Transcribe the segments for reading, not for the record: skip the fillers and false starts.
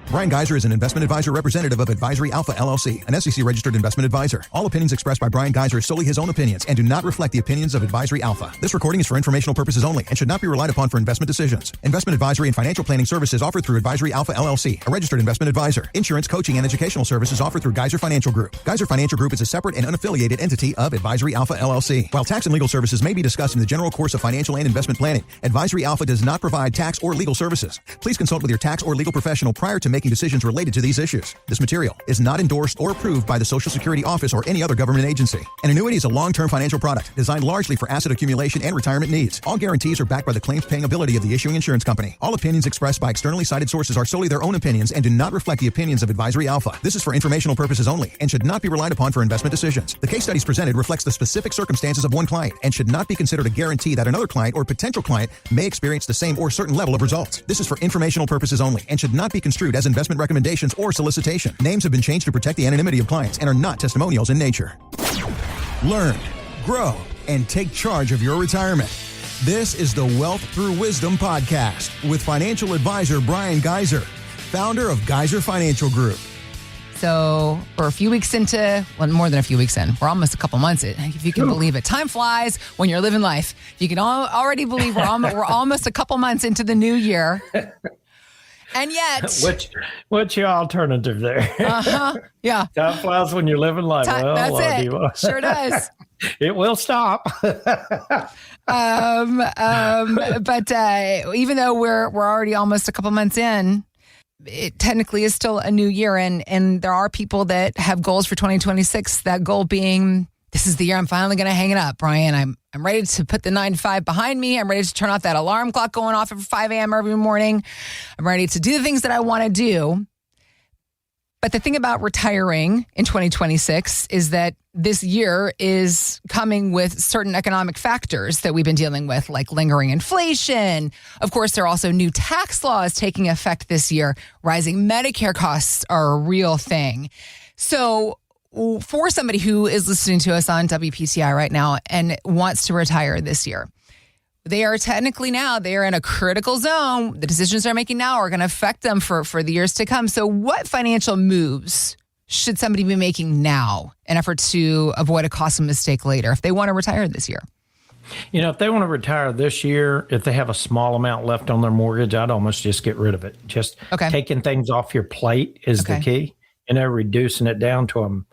Bryan Gaiser is an investment advisor representative of Advisory Alpha LLC, an SEC-registered investment advisor. All opinions expressed by Bryan Gaiser are solely his own opinions and do not reflect the opinions of Advisory Alpha. This recording is for informational purposes only and should not be relied upon for investment decisions. Investment advisory and financial planning services offered through Advisory Alpha LLC, a registered investment advisor. Insurance, coaching, and educational services offered through Gaiser Financial Group. Gaiser Financial Group is a separate and unaffiliated entity of Advisory Alpha LLC. While tax and legal services may be discussed in the general course of financial and investment planning, Advisory Alpha does not provide tax or legal services. Please consult with your tax or legal professional prior to making decisions related to these issues. This material is not endorsed or approved by the Social Security Office or any other government agency. An annuity is a long-term financial product designed largely for asset accumulation and retirement needs. All guarantees are backed by the claims-paying ability of the issuing insurance company. All opinions expressed by externally cited sources are solely their own opinions and do not reflect the opinions of Advisory Alpha. This is for informational purposes only and should not be relied upon for investment decisions. The case studies presented reflects the specific circumstances of one client and should not be considered a guarantee that another client or potential client may experience the same or certain level of results. This is for informational purposes only and should not be construed as investment recommendations or solicitation. Names have been changed to protect the anonymity of clients and are not testimonials in nature. Learn, grow, and take charge of your retirement. This is the Wealth Thru Wisdom podcast with financial advisor Bryan Gaiser, founder of Gaiser Financial Group. So we're a few weeks into, well, more than a few weeks in. We're almost a couple months in, if you can believe it. Time flies when you're living life. You can already believe we're almost a couple months into the new year. And yet... What's your alternative there? Yeah. Time flies when you're living life. That's it. Sure does. It will stop. But even though we're already almost a couple months in, it technically is still a new year. And there are people that have goals for 2026. That goal being, this is the year I'm finally going to hang it up, Bryan. I'm ready to put the 9 to 5 behind me. I'm ready to turn off that alarm clock going off at 5 a.m. every morning. I'm ready to do the things that I want to do. But the thing about retiring in 2026 is that this year is coming with certain economic factors that we've been dealing with, like lingering inflation. Of course, there are also new tax laws taking effect this year. Rising Medicare costs are a real thing. So for somebody who is listening to us on WPTI right now and wants to retire this year, they are technically now, they are in a critical zone. The decisions they're making now are going to affect them for the years to come. So what financial moves should somebody be making now in effort to avoid a costly mistake later if they want to retire this year? You know, if they want to retire this year, if they have a small amount left on their mortgage, I'd almost just get rid of it. Just taking things off your plate is the key. Reducing it down to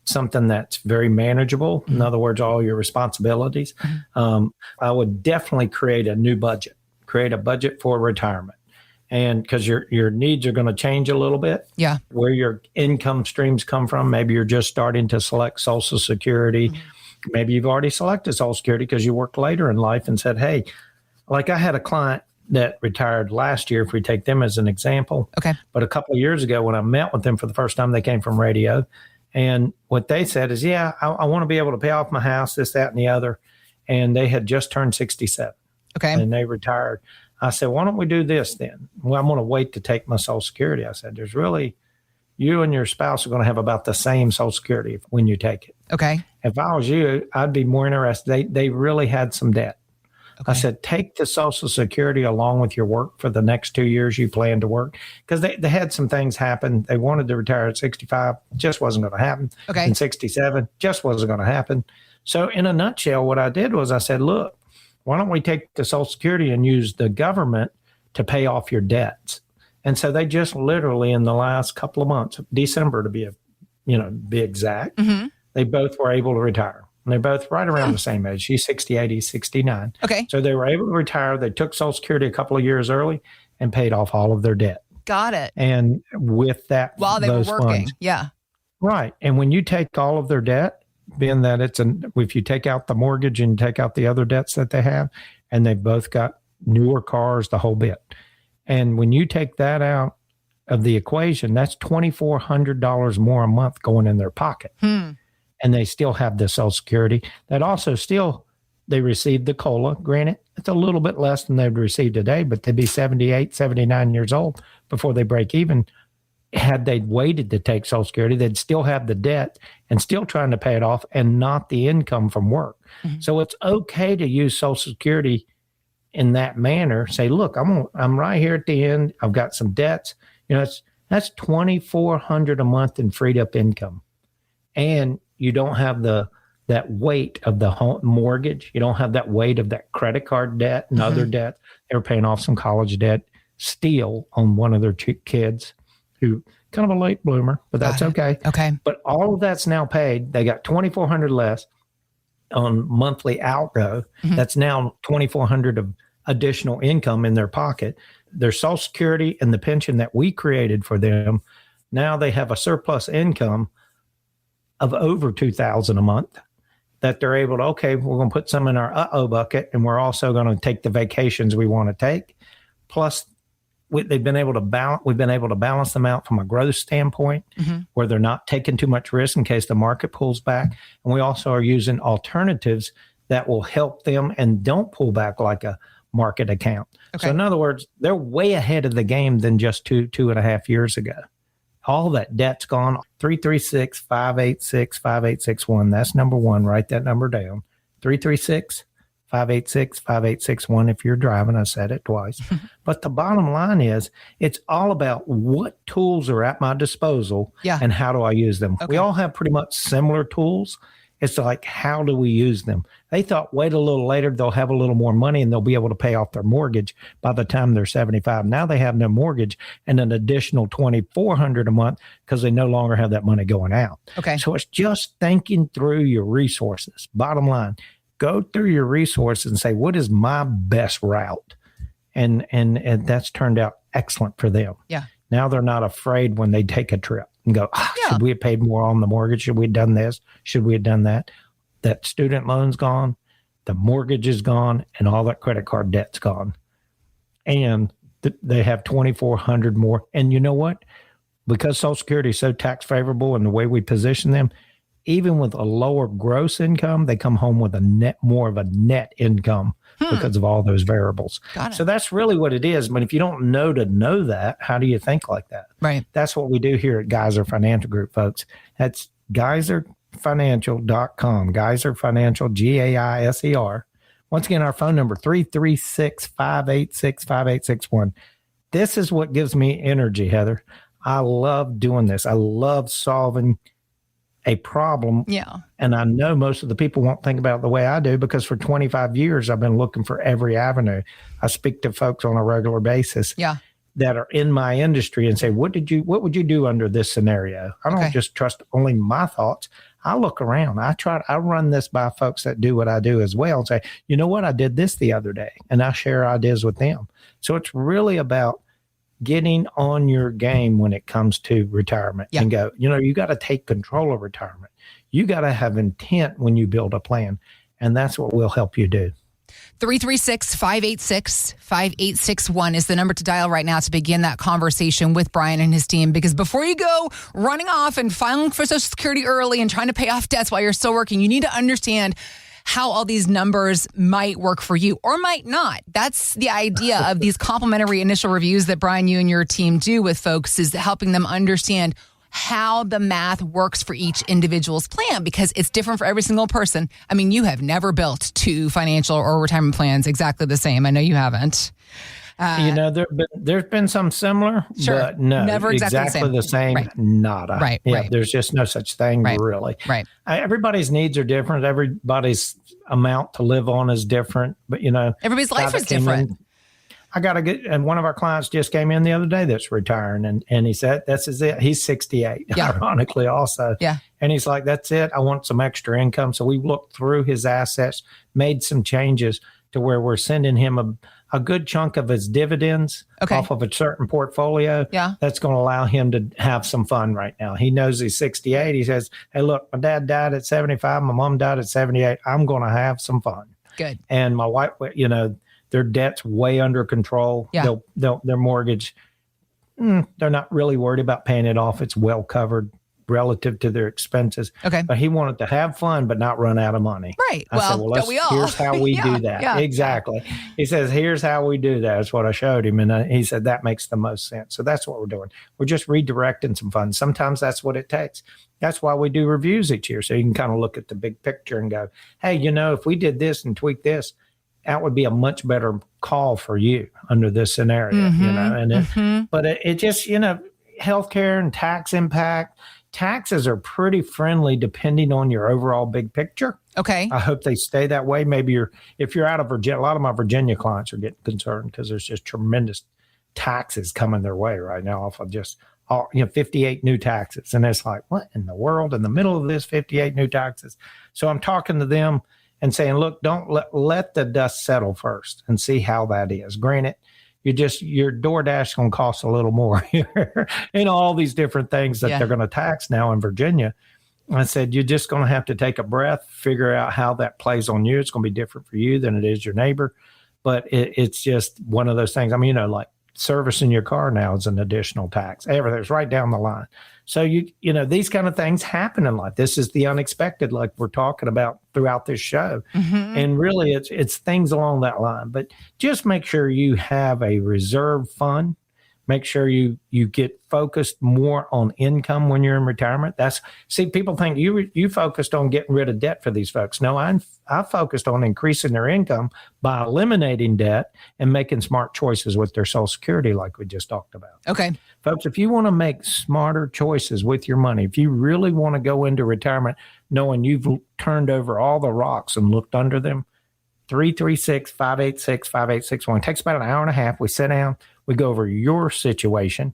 something that's very manageable. In other words, all your responsibilities. I would definitely create a new budget, create a budget for retirement. And because your needs are going to change a little bit. Yeah. Where your income streams come from. Maybe you're just starting to select Social Security. Maybe you've already selected Social Security because you worked later in life and said, hey, like I had a client that retired last year, if we take them as an example. Okay. But a couple of years ago when I met with them for the first time, they came from radio. And what they said is, I want to be able to pay off my house, this, that, and the other. And they had just turned 67. Okay. And they retired. I said, why don't we do this then? Well, I'm going to wait to take my Social Security. I said, there's really, you and your spouse are going to have about the same Social Security when you take it. Okay. If I was you, I'd be more interested. They really had some debt. Okay. I said, take the Social Security along with your work for the next 2 years you plan to work. Because they had some things happen. They wanted to retire at 65. Just wasn't going to happen. Okay. And 67, just wasn't going to happen. So in a nutshell, what I did was I said, look, why don't we take the Social Security and use the government to pay off your debts? And so they just literally in the last couple of months, December to be exact, they both were able to retire. And they're both right around the same age. She's 68, he's 69. Okay. So they were able to retire. They took Social Security a couple of years early and paid off all of their debt. Got it. And with that, while they were working. Funds, yeah. Right. And when you take all of their debt, being that if you take out the mortgage and take out the other debts that they have, and they've both got newer cars, the whole bit. And when you take that out of the equation, that's $2,400 more a month going in their pocket. And they still have the Social Security. That also they received the COLA. Granted, it's a little bit less than they'd receive today, but they'd be 78, 79 years old before they break even. Had they waited to take Social Security, they'd still have the debt and still trying to pay it off and not the income from work. So it's okay to use Social Security in that manner. Say, look, I'm right here at the end. I've got some debts. That's $2,400 a month in freed up income. And you don't have that weight of the home mortgage. You don't have that weight of that credit card debt and other debt. They were paying off some college debt still on one of their two kids who kind of a late bloomer, but that's okay. Okay. But all of that's now paid. They got $2,400 less on monthly outgo. That's now $2,400 of additional income in their pocket. Their Social Security and the pension that we created for them, now they have a surplus income of over $2,000 a month that they're able to, okay, we're going to put some in our bucket, and we're also going to take the vacations we want to take. Plus, we've been able to balance them out from a growth standpoint, where they're not taking too much risk in case the market pulls back. And we also are using alternatives that will help them and don't pull back like a market account. Okay. So in other words, they're way ahead of the game than just two and a half years ago. All that debt's gone. 336-586-5861. That's number one. Write that number down. 336-586-5861 if you're driving. I said it twice. But the bottom line is, it's all about what tools are at my disposal and how do I use them. Okay. We all have pretty much similar tools. It's like, how do we use them? They thought, wait a little later, they'll have a little more money and they'll be able to pay off their mortgage by the time they're 75. Now they have no mortgage and an additional $2,400 a month because they no longer have that money going out. Okay. So it's just thinking through your resources. Bottom line, go through your resources and say, what is my best route? And that's turned out excellent for them. Yeah. Now they're not afraid when they take a trip and go, should we have paid more on the mortgage? Should we have done this? Should we have done that? That student loan's gone, the mortgage is gone, and all that credit card debt's gone. And they have $2,400 more. And you know what? Because Social Security is so tax favorable and the way we position them, even with a lower gross income, they come home with more of a net income because of all those variables. So that's really what it is. But if you don't know to know that, how do you think like that? Right. That's what we do here at Gaiser Financial Group, folks. That's GaiserFinancial.com. Gaiser Financial, Gaiser. Once again, our phone number, 336-586-5861. This is what gives me energy, Heather. I love doing this. I love solving a problem. Yeah. And I know most of the people won't think about it the way I do, because for 25 years, I've been looking for every avenue. I speak to folks on a regular basis that are in my industry and say, what would you do under this scenario? I don't just trust only my thoughts. I look around. I run this by folks that do what I do as well and say, you know what? I did this the other day, and I share ideas with them. So it's really about getting on your game when it comes to retirement and go, you got to take control of retirement. You got to have intent when you build a plan. And that's what we'll help you do. 336-586-5861 is the number to dial right now to begin that conversation with Bryan and his team. Because before you go running off and filing for Social Security early and trying to pay off debts while you're still working, you need to understand how all these numbers might work for you or might not. That's the idea of these complimentary initial reviews that Bryan, you and your team do with folks, is helping them understand how the math works for each individual's plan, because it's different for every single person. I mean, you have never built two financial or retirement plans exactly the same. I know you haven't. There's been some similar, but no, never exactly the same. Right. Nada. Right. Yeah, right. There's just no such thing, really. Right. Everybody's needs are different. Everybody's amount to live on is different. But everybody's life is different. And one of our clients just came in the other day that's retiring, and he said, "This is it." He's 68, ironically, also. Yeah. And he's like, "That's it. I want some extra income." So we looked through his assets, made some changes to where we're sending him a good chunk of his dividends off of a certain portfolio. Yeah. That's going to allow him to have some fun right now. He knows he's 68. He says, "Hey, look, my dad died at 75. My mom died at 78. I'm going to have some fun." Good. And my wife, their debt's way under control. Yeah. Their mortgage, they're not really worried about paying it off. It's well covered relative to their expenses. Okay. But he wanted to have fun, but not run out of money. Right. I said, well, don't we all? Here's how we do that. Yeah. Exactly. He says, here's how we do that. That's what I showed him. And he said, that makes the most sense. So that's what we're doing. We're just redirecting some funds. Sometimes that's what it takes. That's why we do reviews each year. So you can kind of look at the big picture and go, hey, if we did this and tweak this, that would be a much better call for you under this scenario, but it just, healthcare and tax impact, taxes are pretty friendly depending on your overall big picture. Okay. I hope they stay that way. Maybe if you're out of Virginia, a lot of my Virginia clients are getting concerned because there's just tremendous taxes coming their way right now off of just 58 new taxes. And it's like, what in the world in the middle of this 58 new taxes? So I'm talking to them and saying, look, don't let the dust settle first and see how that is. Granted, your DoorDash going to cost a little more here and all these different things that they're going to tax now in Virginia. I said, you're just going to have to take a breath, figure out how that plays on you. It's going to be different for you than it is your neighbor. But it's just one of those things. I mean, like servicing your car now is an additional tax. Everything's right down the line. So, these kind of things happen in life. This is the unexpected, like we're talking about throughout this show. Mm-hmm. And really, it's things along that line. But just make sure you have a reserve fund. Make sure you get focused more on income when you're in retirement. People think you focused on getting rid of debt for these folks. No, I focused on increasing their income by eliminating debt and making smart choices with their Social Security, like we just talked about. Okay. Folks, if you want to make smarter choices with your money, if you really want to go into retirement knowing you've turned over all the rocks and looked under them, 336-586-5861. It takes about an hour and a half. We sit down. We go over your situation.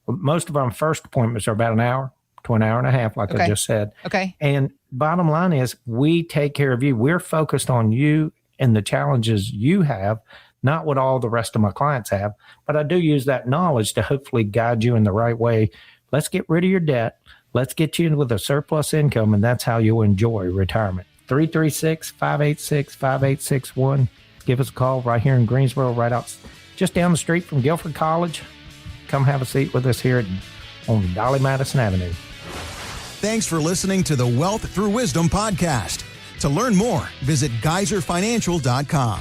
Most of our first appointments are about an hour to an hour and a half, like I just said. Okay. And bottom line is we take care of you. We're focused on you and the challenges you have, not what all the rest of my clients have. But I do use that knowledge to hopefully guide you in the right way. Let's get rid of your debt. Let's get you in with a surplus income, and that's how you'll enjoy retirement. 336-586-5861. Give us a call right here in Greensboro, right out just down the street from Guilford College. Come have a seat with us here on Dolly Madison Avenue. Thanks for listening to the Wealth Thru Wisdom podcast. To learn more, visit geiserfinancial.com.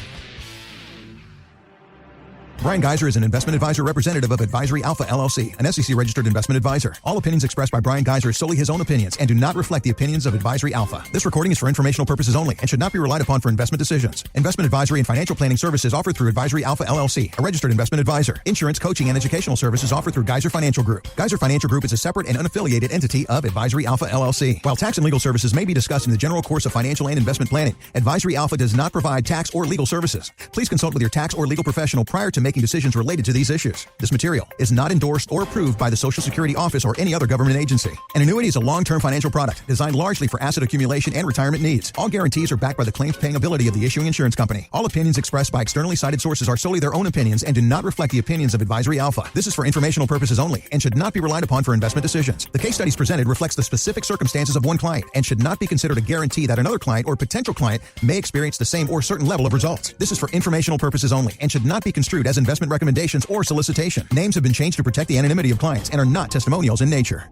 Bryan Gaiser is an investment advisor representative of Advisory Alpha LLC, an SEC-registered investment advisor. All opinions expressed by Bryan Gaiser are solely his own opinions and do not reflect the opinions of Advisory Alpha. This recording is for informational purposes only and should not be relied upon for investment decisions. Investment advisory and financial planning services offered through Advisory Alpha LLC, a registered investment advisor. Insurance, coaching, and educational services offered through Gaiser Financial Group. Gaiser Financial Group is a separate and unaffiliated entity of Advisory Alpha LLC. While tax and legal services may be discussed in the general course of financial and investment planning, Advisory Alpha does not provide tax or legal services. Please consult with your tax or legal professional prior to making decisions related to these issues. This material is not endorsed or approved by the Social Security Office or any other government agency. An annuity is a long-term financial product designed largely for asset accumulation and retirement needs. All guarantees are backed by the claims-paying ability of the issuing insurance company. All opinions expressed by externally cited sources are solely their own opinions and do not reflect the opinions of Advisory Alpha. This is for informational purposes only and should not be relied upon for investment decisions. The case studies presented reflects the specific circumstances of one client and should not be considered a guarantee that another client or potential client may experience the same or certain level of results. This is for informational purposes only and should not be construed as investment recommendations or solicitation. Names have been changed to protect the anonymity of clients and are not testimonials in nature.